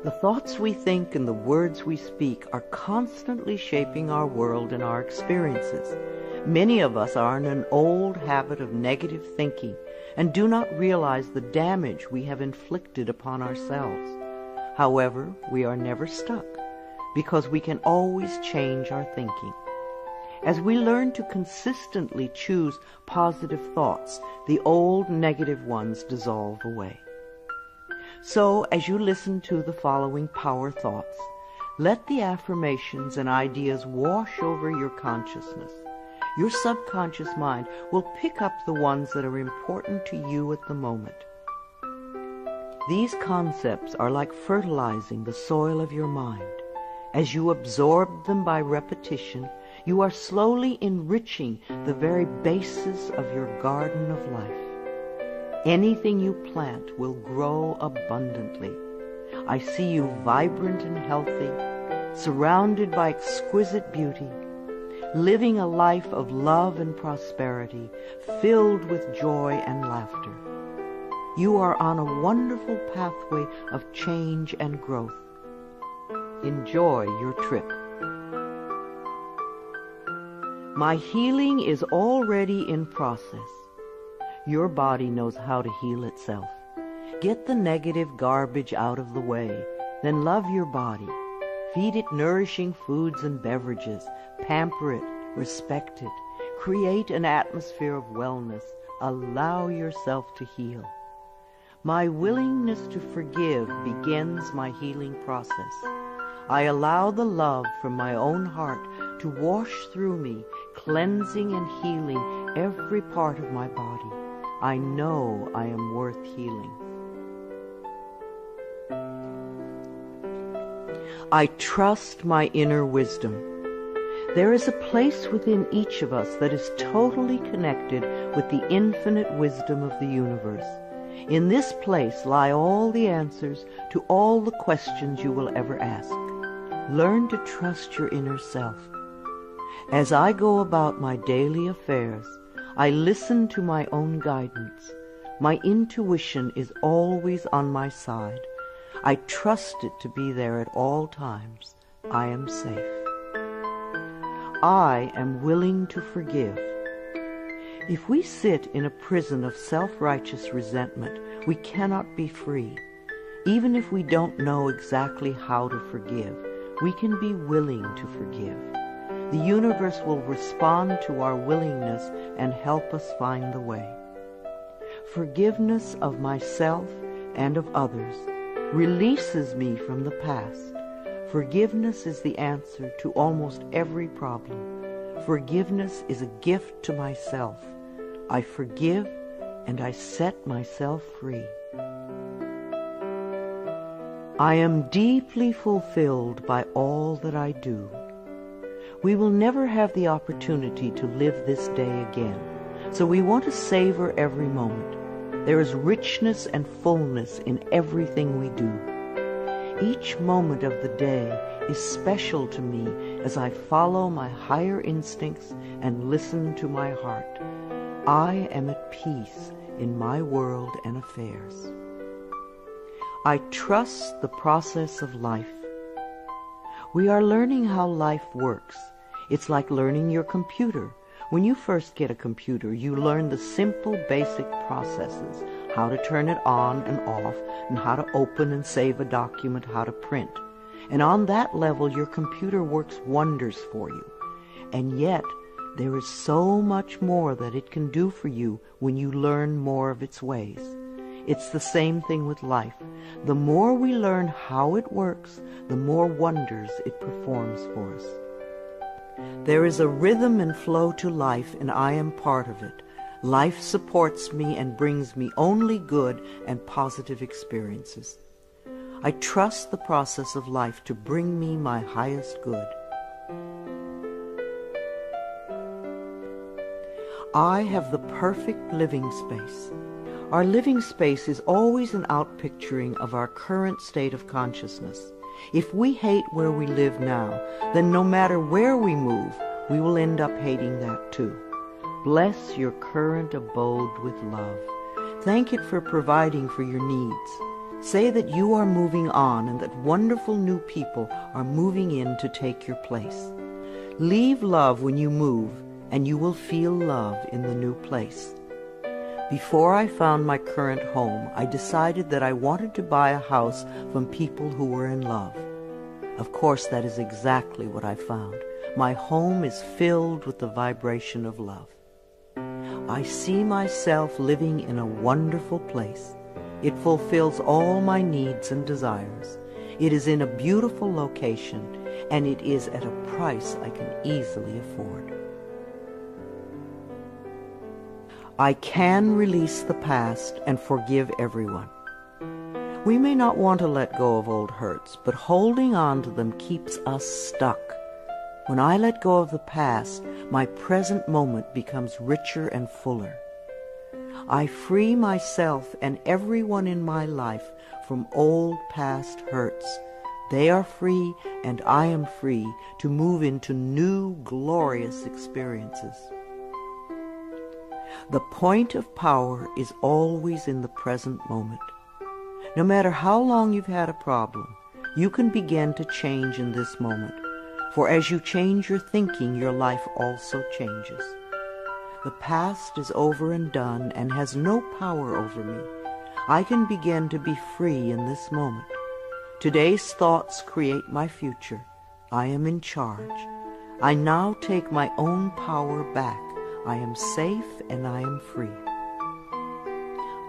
The thoughts we think and the words we speak are constantly shaping our world and our experiences. Many of us are in an old habit of negative thinking and do not realize the damage we have inflicted upon ourselves. However, we are never stuck because we can always change our thinking. As we learn to consistently choose positive thoughts, the old negative ones dissolve away. So, as you listen to the following power thoughts, let the affirmations and ideas wash over your consciousness. Your subconscious mind will pick up the ones that are important to you at the moment. These concepts are like fertilizing the soil of your mind. As you absorb them by repetition, you are slowly enriching the very basis of your garden of life. Anything you plant will grow abundantly. I see you vibrant and healthy, surrounded by exquisite beauty, living a life of love and prosperity, filled with joy and laughter. You are on a wonderful pathway of change and growth. Enjoy your trip. My healing is already in process. Your body knows how to heal itself. Get the negative garbage out of the way, then love your body. Feed it nourishing foods and beverages. Pamper it, respect it. Create an atmosphere of wellness. Allow yourself to heal. My willingness to forgive begins my healing process. I allow the love from my own heart to wash through me, cleansing and healing every part of my body. I know I am worth healing. I trust my inner wisdom. There is a place within each of us that is totally connected with the infinite wisdom of the universe. In this place lie all the answers to all the questions you will ever ask. Learn to trust your inner self. As I go about my daily affairs, I listen to my own guidance. My intuition is always on my side. I trust it to be there at all times. I am safe. I am willing to forgive. If we sit in a prison of self-righteous resentment, we cannot be free. Even if we don't know exactly how to forgive, we can be willing to forgive. The universe will respond to our willingness and help us find the way. Forgiveness of myself and of others releases me from the past. Forgiveness is the answer to almost every problem. Forgiveness is a gift to myself. I forgive and I set myself free. I am deeply fulfilled by all that I do. We will never have the opportunity to live this day again, so we want to savor every moment. There is richness and fullness in everything we do. Each moment of the day is special to me as I follow my higher instincts and listen to my heart. I am at peace in my world and affairs. I trust the process of life. We are learning how life works. It's like learning your computer. When you first get a computer, you learn the simple, basic processes, how to turn it on and off, and how to open and save a document, how to print. And on that level, your computer works wonders for you. And yet, there is so much more that it can do for you when you learn more of its ways. It's the same thing with life. The more we learn how it works, the more wonders it performs for us. There is a rhythm and flow to life, and I am part of it. Life supports me and brings me only good and positive experiences. I trust the process of life to bring me my highest good. I have the perfect living space. Our living space is always an outpicturing of our current state of consciousness. If we hate where we live now, then no matter where we move, we will end up hating that too. Bless your current abode with love. Thank it for providing for your needs. Say that you are moving on and that wonderful new people are moving in to take your place. Leave love when you move, and you will feel love in the new place. Before I found my current home, I decided that I wanted to buy a house from people who were in love. Of course, that is exactly what I found. My home is filled with the vibration of love. I see myself living in a wonderful place. It fulfills all my needs and desires. It is in a beautiful location, and it is at a price I can easily afford. I can release the past and forgive everyone. We may not want to let go of old hurts, but holding on to them keeps us stuck. When I let go of the past, my present moment becomes richer and fuller. I free myself and everyone in my life from old past hurts. They are free, and I am free to move into new, glorious experiences. The point of power is always in the present moment. No matter how long you've had a problem, you can begin to change in this moment. For as you change your thinking, your life also changes. The past is over and done and has no power over me. I can begin to be free in this moment. Today's thoughts create my future. I am in charge. I now take my own power back. I am safe and I am free.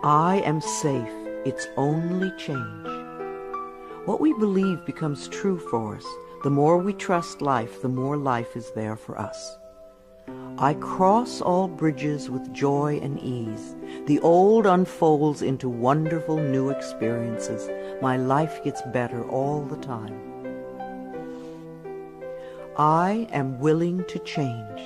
I am safe. It's only change. What we believe becomes true for us. The more we trust life, the more life is there for us. I cross all bridges with joy and ease. The old unfolds into wonderful new experiences. My life gets better all the time. I am willing to change.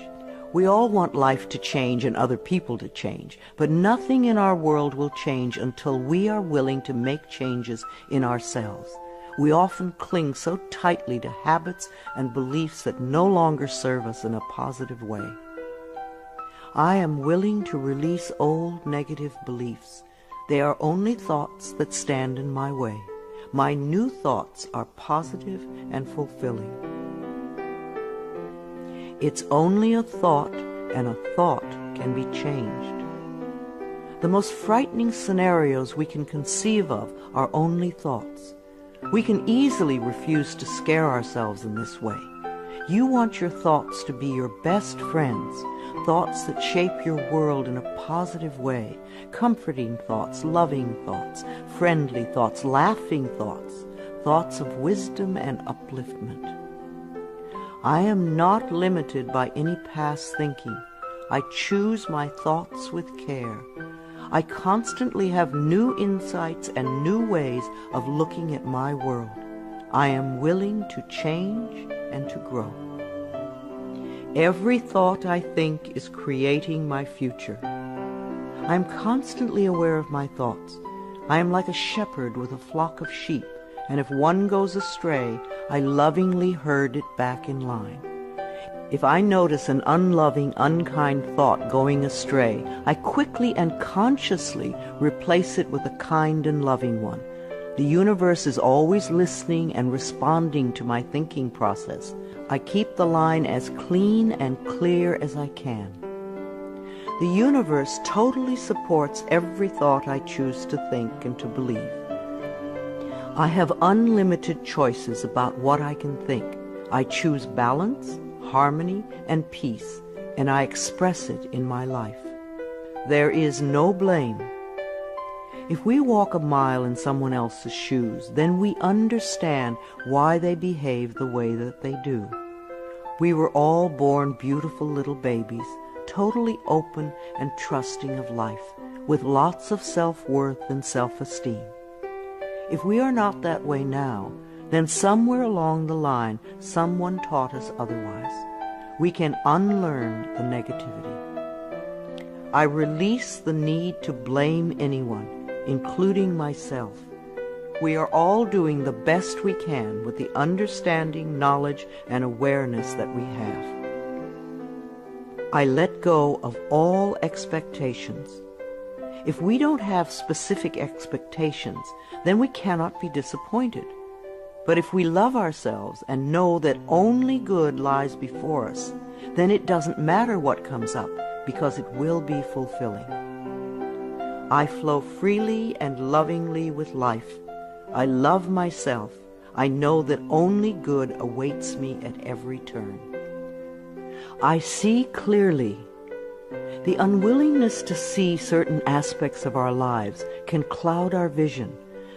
We all want life to change and other people to change, but nothing in our world will change until we are willing to make changes in ourselves. We often cling so tightly to habits and beliefs that no longer serve us in a positive way. I am willing to release old negative beliefs. They are only thoughts that stand in my way. My new thoughts are positive and fulfilling. It's only a thought, and a thought can be changed. The most frightening scenarios we can conceive of are only thoughts. We can easily refuse to scare ourselves in this way. You want your thoughts to be your best friends, thoughts that shape your world in a positive way, comforting thoughts, loving thoughts, friendly thoughts, laughing thoughts, thoughts of wisdom and upliftment. I am not limited by any past thinking. I choose my thoughts with care. I constantly have new insights and new ways of looking at my world. I am willing to change and to grow. Every thought I think is creating my future. I am constantly aware of my thoughts. I am like a shepherd with a flock of sheep, and if one goes astray, I lovingly herd it back in line. If I notice an unloving, unkind thought going astray, I quickly and consciously replace it with a kind and loving one. The universe is always listening and responding to my thinking process. I keep the line as clean and clear as I can. The universe totally supports every thought I choose to think and to believe. I have unlimited choices about what I can think. I choose balance, harmony, and peace, and I express it in my life. There is no blame. If we walk a mile in someone else's shoes, then we understand why they behave the way that they do. We were all born beautiful little babies, totally open and trusting of life, with lots of self-worth and self-esteem. If we are not that way now, then somewhere along the line, someone taught us otherwise. We can unlearn the negativity. I release the need to blame anyone, including myself. We are all doing the best we can with the understanding, knowledge, and awareness that we have. I let go of all expectations. If we don't have specific expectations, then we cannot be disappointed. But if we love ourselves and know that only good lies before us, then it doesn't matter what comes up, because it will be fulfilling. I flow freely and lovingly with life. I love myself. I know that only good awaits me at every turn. I see clearly. The unwillingness to see certain aspects of our lives can cloud our vision.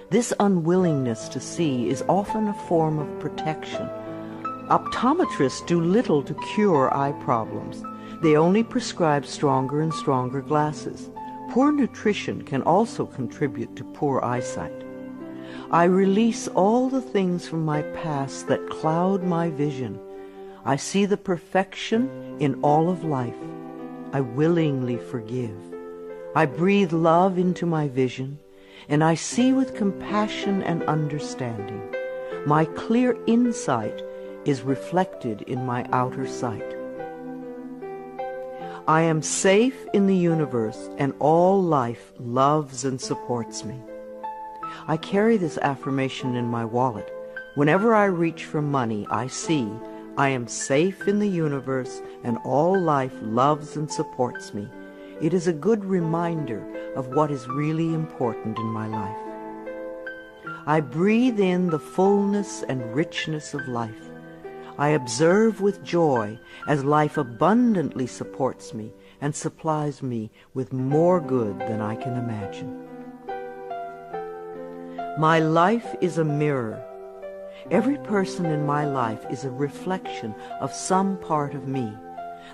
This unwillingness to see is often a form of protection. Optometrists do little to cure eye problems. They only prescribe stronger and stronger glasses. Poor nutrition can also contribute to poor eyesight. I release all the things from my past that cloud my vision. I see the perfection in all of life. I willingly forgive. I breathe love into my vision, and I see with compassion and understanding. My clear insight is reflected in my outer sight. I am safe in the universe, and all life loves and supports me. I carry this affirmation in my wallet. Whenever I reach for money, I see I am safe in the universe, and all life loves and supports me. It is a good reminder of what is really important in my life. I breathe in the fullness and richness of life. I observe with joy as life abundantly supports me and supplies me with more good than I can imagine. My life is a mirror. Every person in my life is a reflection of some part of me.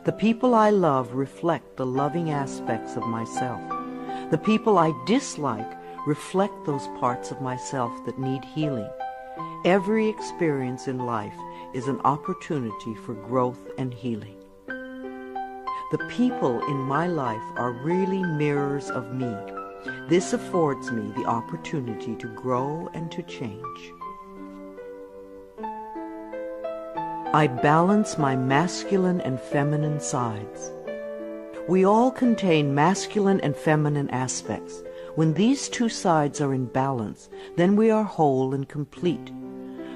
The people I love reflect the loving aspects of myself. The people I dislike reflect those parts of myself that need healing. Every experience in life is an opportunity for growth and healing. The people in my life are really mirrors of me. This affords me the opportunity to grow and to change. I balance my masculine and feminine sides. We all contain masculine and feminine aspects. When these two sides are in balance, then we are whole and complete.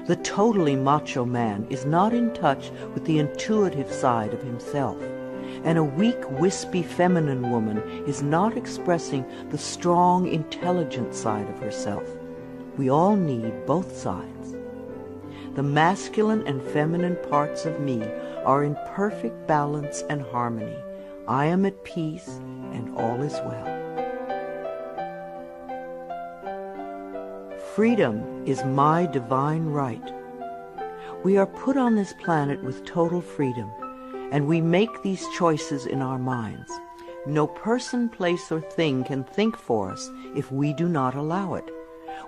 The totally macho man is not in touch with the intuitive side of himself, and a weak, wispy feminine woman is not expressing the strong, intelligent side of herself. We all need both sides. The masculine and feminine parts of me are in perfect balance and harmony. I am at peace, and all is well. Freedom is my divine right. We are put on this planet with total freedom, and we make these choices in our minds. No person, place, or thing can think for us if we do not allow it.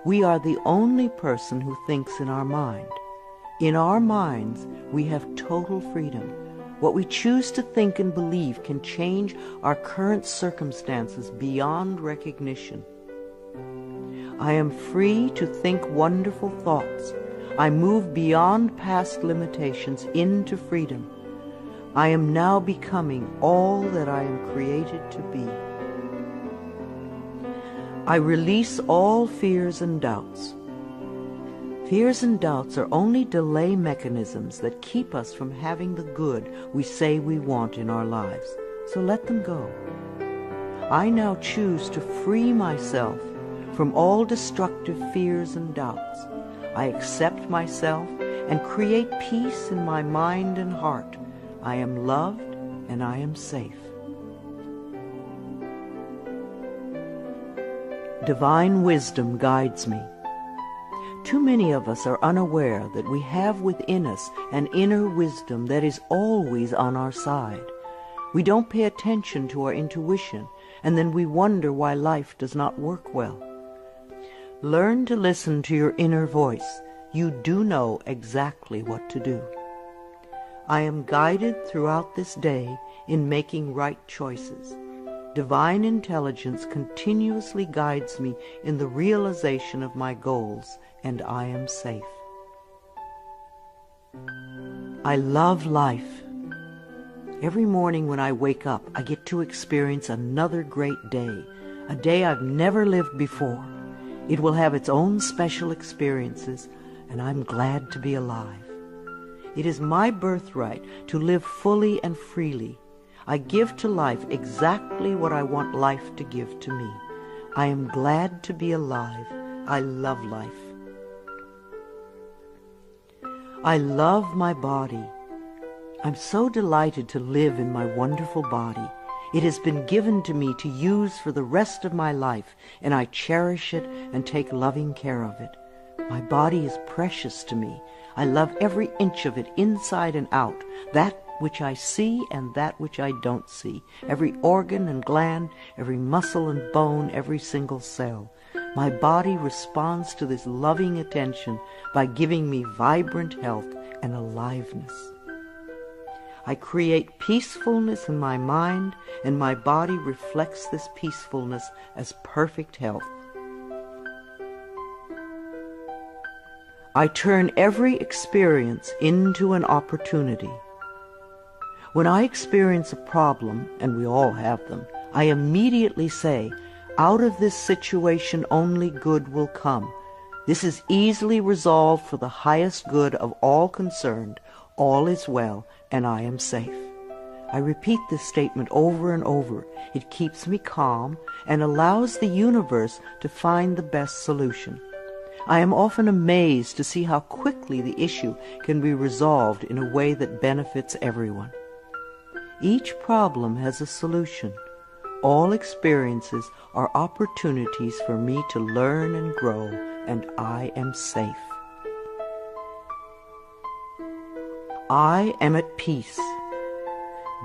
We are the only person who thinks in our mind. In our minds, we have total freedom. What we choose to think and believe can change our current circumstances beyond recognition. I am free to think wonderful thoughts. I move beyond past limitations into freedom. I am now becoming all that I am created to be. I release all fears and doubts. Fears and doubts are only delay mechanisms that keep us from having the good we say we want in our lives. So let them go. I now choose to free myself from all destructive fears and doubts. I accept myself and create peace in my mind and heart. I am loved and I am safe. Divine wisdom guides me. Too many of us are unaware that we have within us an inner wisdom that is always on our side. We don't pay attention to our intuition, and then we wonder why life does not work well. Learn to listen to your inner voice. You do know exactly what to do. I am guided throughout this day in making right choices. Divine intelligence continuously guides me in the realization of my goals, and I am safe. I love life. Every morning when I wake up, I get to experience another great day. a day I've never lived before. It will have its own special experiences, and I'm glad to be alive. It is my birthright to live fully and freely. I give to life exactly what I want life to give to me. I am glad to be alive. I love life. I love my body. I'm so delighted to live in my wonderful body. It has been given to me to use for the rest of my life, and I cherish it and take loving care of it. My body is precious to me. I love every inch of it, inside and out, that which I see and that which I don't see, every organ and gland, every muscle and bone, every single cell. My body responds to this loving attention by giving me vibrant health and aliveness. I create peacefulness in my mind, and my body reflects this peacefulness as perfect health. I turn every experience into an opportunity. When I experience a problem, and we all have them, I immediately say, out of this situation only good will come. This is easily resolved for the highest good of all concerned. All is well, and I am safe. I repeat this statement over and over. It keeps me calm and allows the universe to find the best solution. I am often amazed to see how quickly the issue can be resolved in a way that benefits everyone. Each problem has a solution. All experiences are opportunities for me to learn and grow, and I am safe. I am at peace.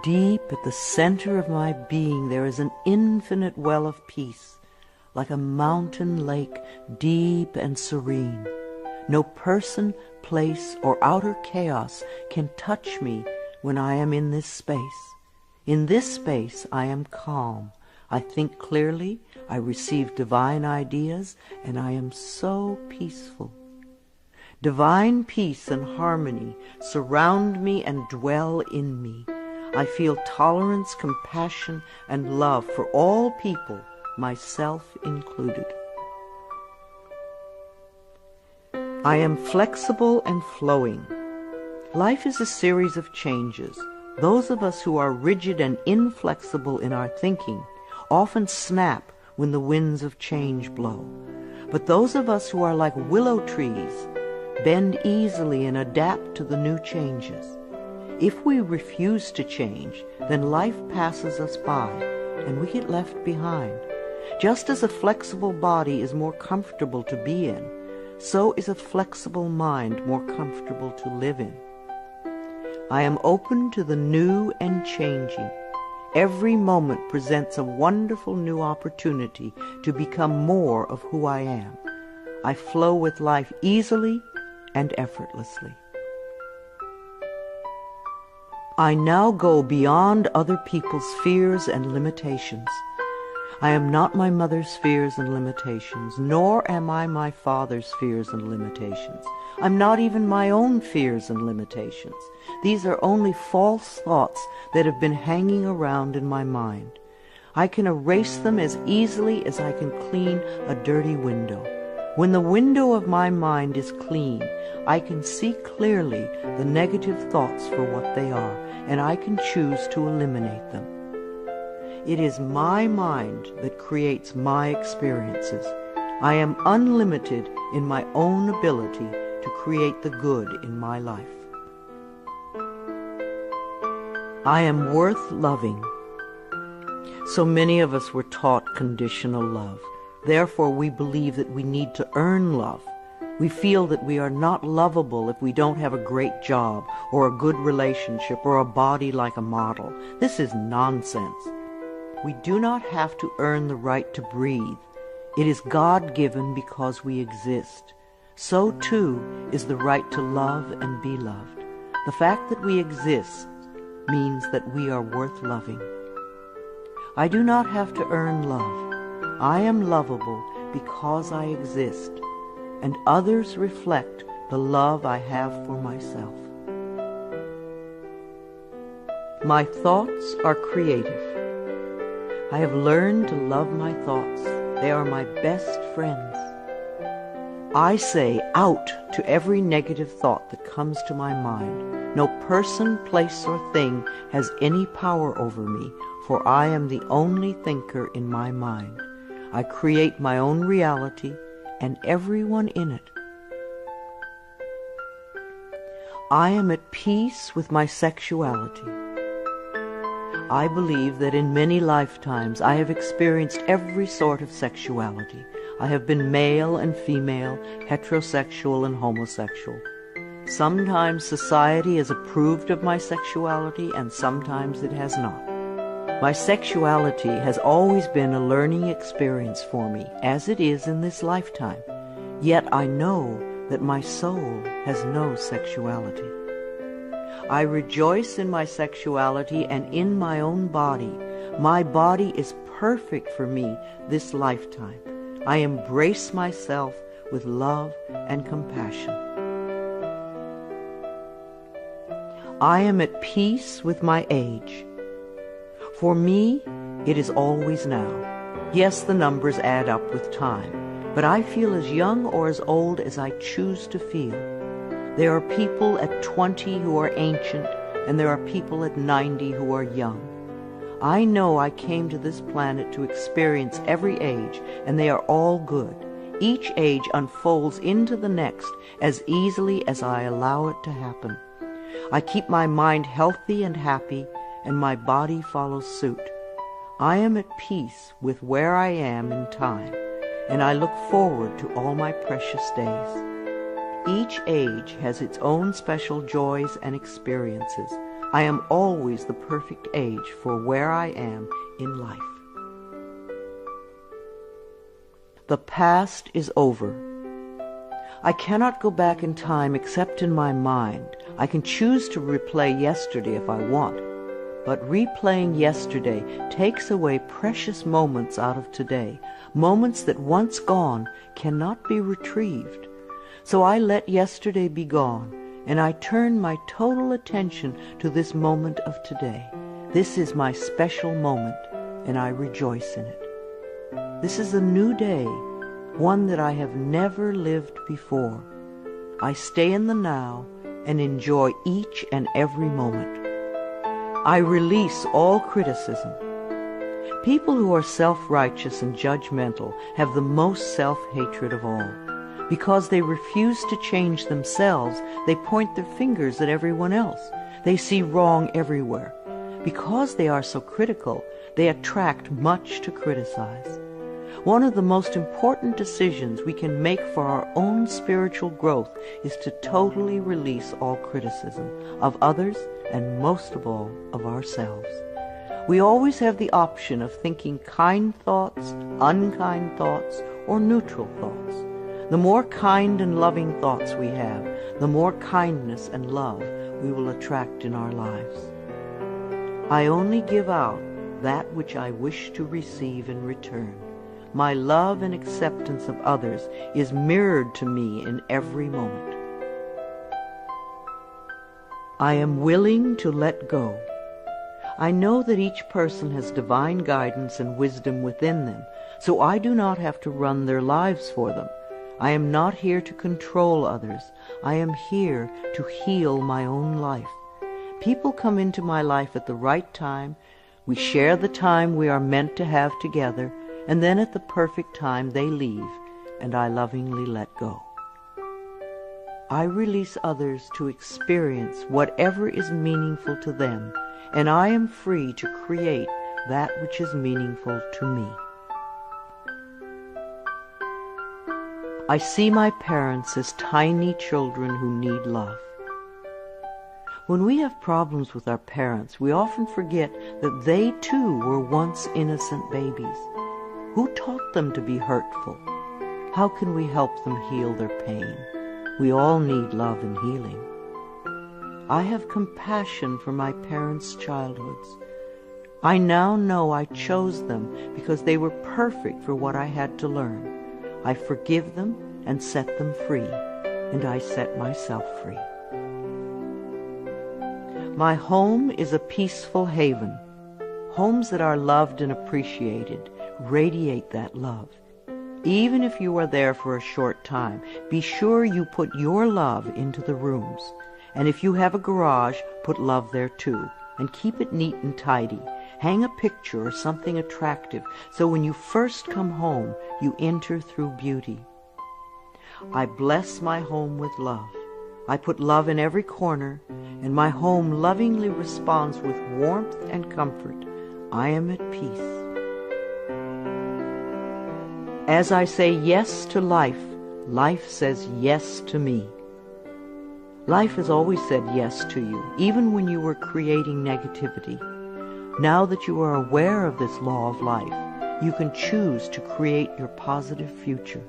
Deep at the center of my being there is an infinite well of peace, like a mountain lake, deep and serene. No person, place, or outer chaos can touch me when I am in this space. In this space I am calm. I think clearly, I receive divine ideas, and I am so peaceful. Divine peace and harmony surround me and dwell in me. I feel tolerance, compassion, and love for all people, myself included. I am flexible and flowing. Life is a series of changes. Those of us who are rigid and inflexible in our thinking often snap when the winds of change blow. But those of us who are like willow trees bend easily and adapt to the new changes. If we refuse to change, then life passes us by and we get left behind. Just as a flexible body is more comfortable to be in, so is a flexible mind more comfortable to live in. I am open to the new and changing. Every moment presents a wonderful new opportunity to become more of who I am. I flow with life easily and effortlessly. I now go beyond other people's fears and limitations. I am not my mother's fears and limitations, nor am I my father's fears and limitations. I'm not even my own fears and limitations. These are only false thoughts that have been hanging around in my mind. I can erase them as easily as I can clean a dirty window. When the window of my mind is clean, I can see clearly the negative thoughts for what they are, and I can choose to eliminate them. It is my mind that creates my experiences. I am unlimited in my own ability to create the good in my life. I am worth loving. So many of us were taught conditional love. Therefore, we believe that we need to earn love. We feel that we are not lovable if we don't have a great job or a good relationship or a body like a model. This is nonsense. We do not have to earn the right to breathe. It is God-given because we exist. So, too, is the right to love and be loved. The fact that we exist means that we are worth loving. I do not have to earn love. I am lovable because I exist, and others reflect the love I have for myself. My thoughts are creative. I have learned to love my thoughts. They are my best friends. I say out to every negative thought that comes to my mind. No person, place, or thing has any power over me, for I am the only thinker in my mind. I create my own reality and everyone in it. I am at peace with my sexuality. I believe that in many lifetimes I have experienced every sort of sexuality. I have been male and female, heterosexual and homosexual. Sometimes society has approved of my sexuality and sometimes it has not. My sexuality has always been a learning experience for me, as it is in this lifetime. Yet I know that my soul has no sexuality. I rejoice in my sexuality and in my own body. My body is perfect for me this lifetime. I embrace myself with love and compassion. I am at peace with my age. For me, it is always now. Yes, the numbers add up with time, but I feel as young or as old as I choose to feel. There are people at 20 who are ancient, and there are people at 90 who are young. I know I came to this planet to experience every age, and they are all good. Each age unfolds into the next as easily as I allow it to happen. I keep my mind healthy and happy, and my body follows suit. I am at peace with where I am in time, and I look forward to all my precious days. Each age has its own special joys and experiences. I am always the perfect age for where I am in life. The past is over. I cannot go back in time except in my mind. I can choose to replay yesterday if I want, but replaying yesterday takes away precious moments out of today, moments that once gone cannot be retrieved. So I let yesterday be gone, and I turn my total attention to this moment of today. This is my special moment, and I rejoice in it. This is a new day, one that I have never lived before. I stay in the now and enjoy each and every moment. I release all criticism. People who are self-righteous and judgmental have the most self-hatred of all. Because they refuse to change themselves, they point their fingers at everyone else. They see wrong everywhere. Because they are so critical, they attract much to criticize. One of the most important decisions we can make for our own spiritual growth is to totally release all criticism of others and most of all of ourselves. We always have the option of thinking kind thoughts, unkind thoughts, or neutral thoughts. The more kind and loving thoughts we have, the more kindness and love we will attract in our lives. I only give out that which I wish to receive in return. My love and acceptance of others is mirrored to me in every moment. I am willing to let go. I know that each person has divine guidance and wisdom within them, so I do not have to run their lives for them. I am not here to control others. I am here to heal my own life. People come into my life at the right time. We share the time we are meant to have together, and then at the perfect time they leave, and I lovingly let go. I release others to experience whatever is meaningful to them, and I am free to create that which is meaningful to me. I see my parents as tiny children who need love. When we have problems with our parents, we often forget that they too were once innocent babies. Who taught them to be hurtful? How can we help them heal their pain? We all need love and healing. I have compassion for my parents' childhoods. I now know I chose them because they were perfect for what I had to learn. I forgive them and set them free, and I set myself free. My home is a peaceful haven. Homes that are loved and appreciated radiate that love. Even if you are there for a short time, be sure you put your love into the rooms. And if you have a garage, put love there too. And keep it neat and tidy. Hang a picture or something attractive so when you first come home, you enter through beauty. I bless my home with love. I put love in every corner, and my home lovingly responds with warmth and comfort. I am at peace. As I say yes to life, life says yes to me. Life has always said yes to you, even when you were creating negativity. Now that you are aware of this law of life, you can choose to create your positive future.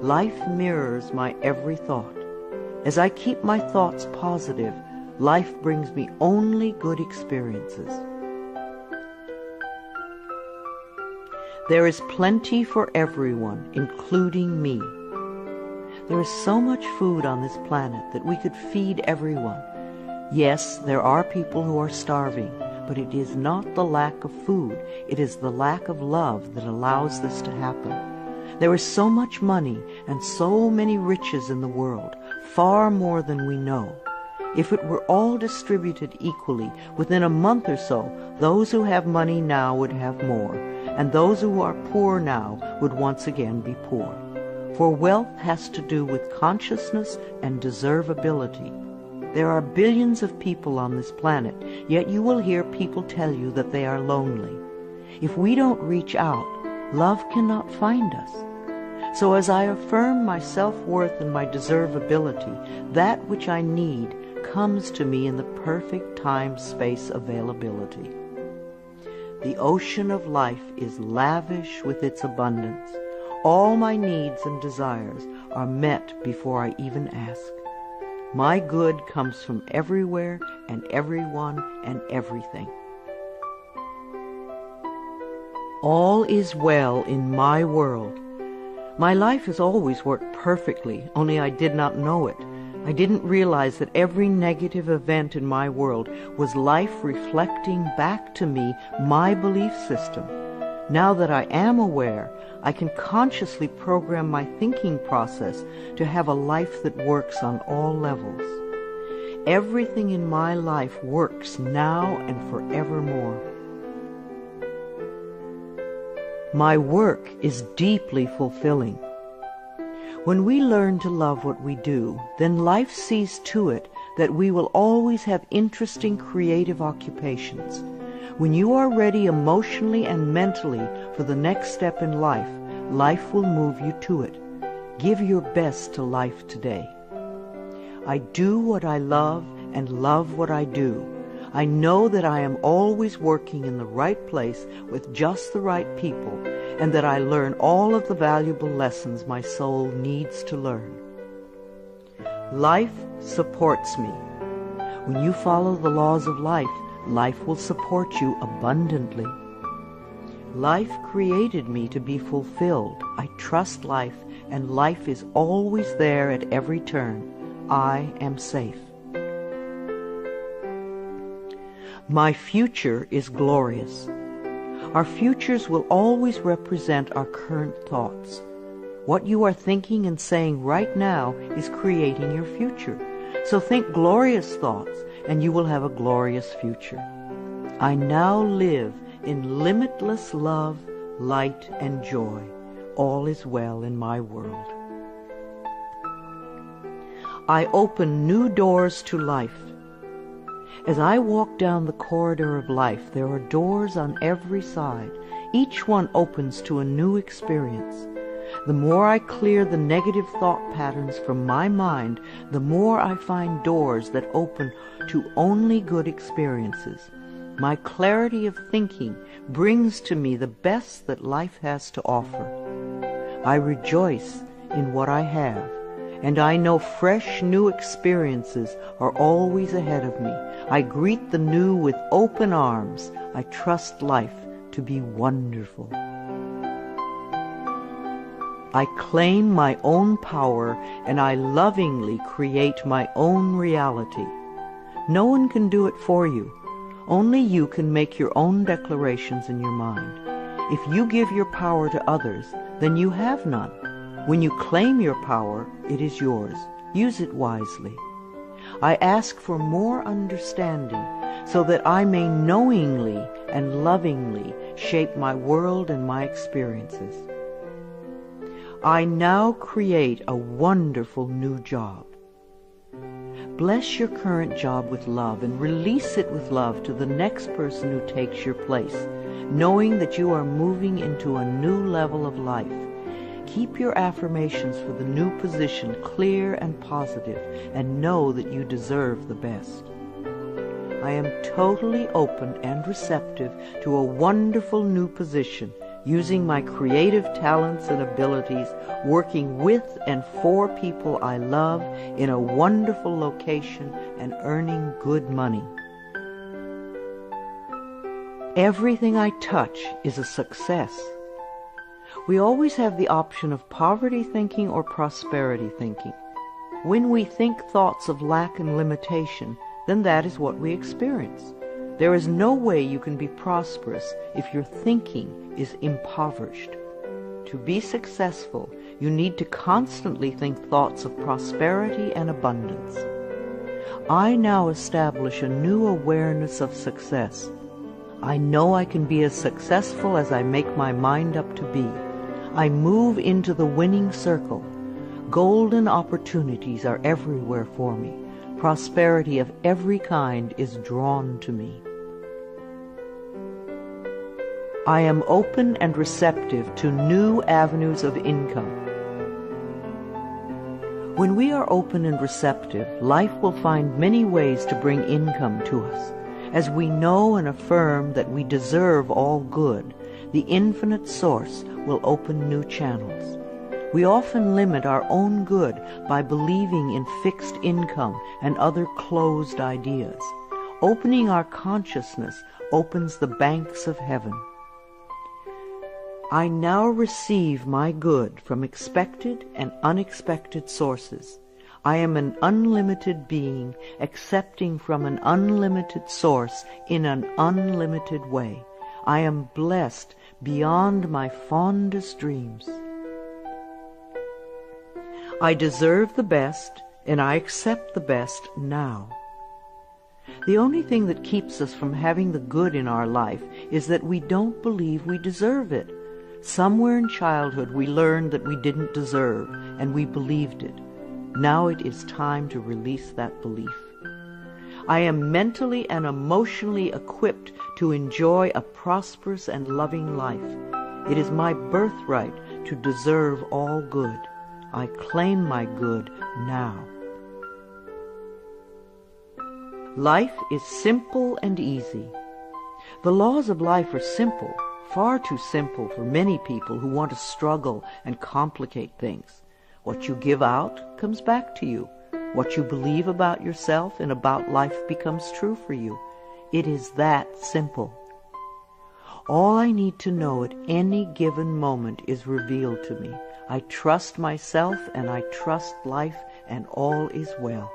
Life mirrors my every thought. As I keep my thoughts positive, life brings me only good experiences. There is plenty for everyone, including me. There is so much food on this planet that we could feed everyone. Yes, there are people who are starving, but it is not the lack of food, it is the lack of love that allows this to happen. There is so much money and so many riches in the world, far more than we know. If it were all distributed equally, within a month or so, those who have money now would have more, and those who are poor now would once again be poor. For wealth has to do with consciousness and deservability. There are billions of people on this planet, yet you will hear people tell you that they are lonely. If we don't reach out, love cannot find us. So as I affirm my self-worth and my deservability, that which I need comes to me in the perfect time-space availability. The ocean of life is lavish with its abundance. All my needs and desires are met before I even ask. My good comes from everywhere and everyone and everything. All is well in my world. My life has always worked perfectly, only I did not know it. I didn't realize that every negative event in my world was life reflecting back to me my belief system. Now that I am aware, I can consciously program my thinking process to have a life that works on all levels. Everything in my life works now and forevermore. My work is deeply fulfilling. When we learn to love what we do, then life sees to it that we will always have interesting creative occupations. When you are ready emotionally and mentally for the next step in life, life will move you to it. Give your best to life today. I do what I love and love what I do. I know that I am always working in the right place with just the right people, and that I learn all of the valuable lessons my soul needs to learn. Life supports me. When you follow the laws of life, life will support you abundantly. Life created me to be fulfilled. I trust life, and life is always there at every turn. I am safe. My future is glorious. Our futures will always represent our current thoughts. What you are thinking and saying right now is creating your future. So think glorious thoughts, and you will have a glorious future. I now live in limitless love, light, and joy. All is well in my world. I open new doors to life. As I walk down the corridor of life, there are doors on every side. Each one opens to a new experience. The more I clear the negative thought patterns from my mind, the more I find doors that open to only good experiences. My clarity of thinking brings to me the best that life has to offer. I rejoice in what I have, and I know fresh new experiences are always ahead of me. I greet the new with open arms. I trust life to be wonderful. I claim my own power, and I lovingly create my own reality. No one can do it for you. Only you can make your own declarations in your mind. If you give your power to others, then you have none. When you claim your power, it is yours. Use it wisely. I ask for more understanding so that I may knowingly and lovingly shape my world and my experiences. I now create a wonderful new job. Bless your current job with love and release it with love to the next person who takes your place, knowing that you are moving into a new level of life. Keep your affirmations for the new position clear and positive, and know that you deserve the best. I am totally open and receptive to a wonderful new position, using my creative talents and abilities, working with and for people I love in a wonderful location and earning good money. Everything I touch is a success. We always have the option of poverty thinking or prosperity thinking. When we think thoughts of lack and limitation, then that is what we experience. There is no way you can be prosperous if your thinking is impoverished. To be successful, you need to constantly think thoughts of prosperity and abundance. I now establish a new awareness of success. I know I can be as successful as I make my mind up to be. I move into the winning circle. Golden opportunities are everywhere for me. Prosperity of every kind is drawn to me. I am open and receptive to new avenues of income. When we are open and receptive, life will find many ways to bring income to us. As we know and affirm that we deserve all good, the infinite source will open new channels. We often limit our own good by believing in fixed income and other closed ideas. Opening our consciousness opens the banks of heaven. I now receive my good from expected and unexpected sources. I am an unlimited being, accepting from an unlimited source in an unlimited way. I am blessed beyond my fondest dreams. I deserve the best, and I accept the best now. The only thing that keeps us from having the good in our life is that we don't believe we deserve it. Somewhere in childhood we learned that we didn't deserve, and we believed it. Now it is time to release that belief. I am mentally and emotionally equipped to enjoy a prosperous and loving life. It is my birthright to deserve all good. I claim my good now. Life is simple and easy. The laws of life are simple, far too simple for many people who want to struggle and complicate things. What you give out comes back to you. What you believe about yourself and about life becomes true for you. It is that simple. All I need to know at any given moment is revealed to me. I trust myself and I trust life, and all is well.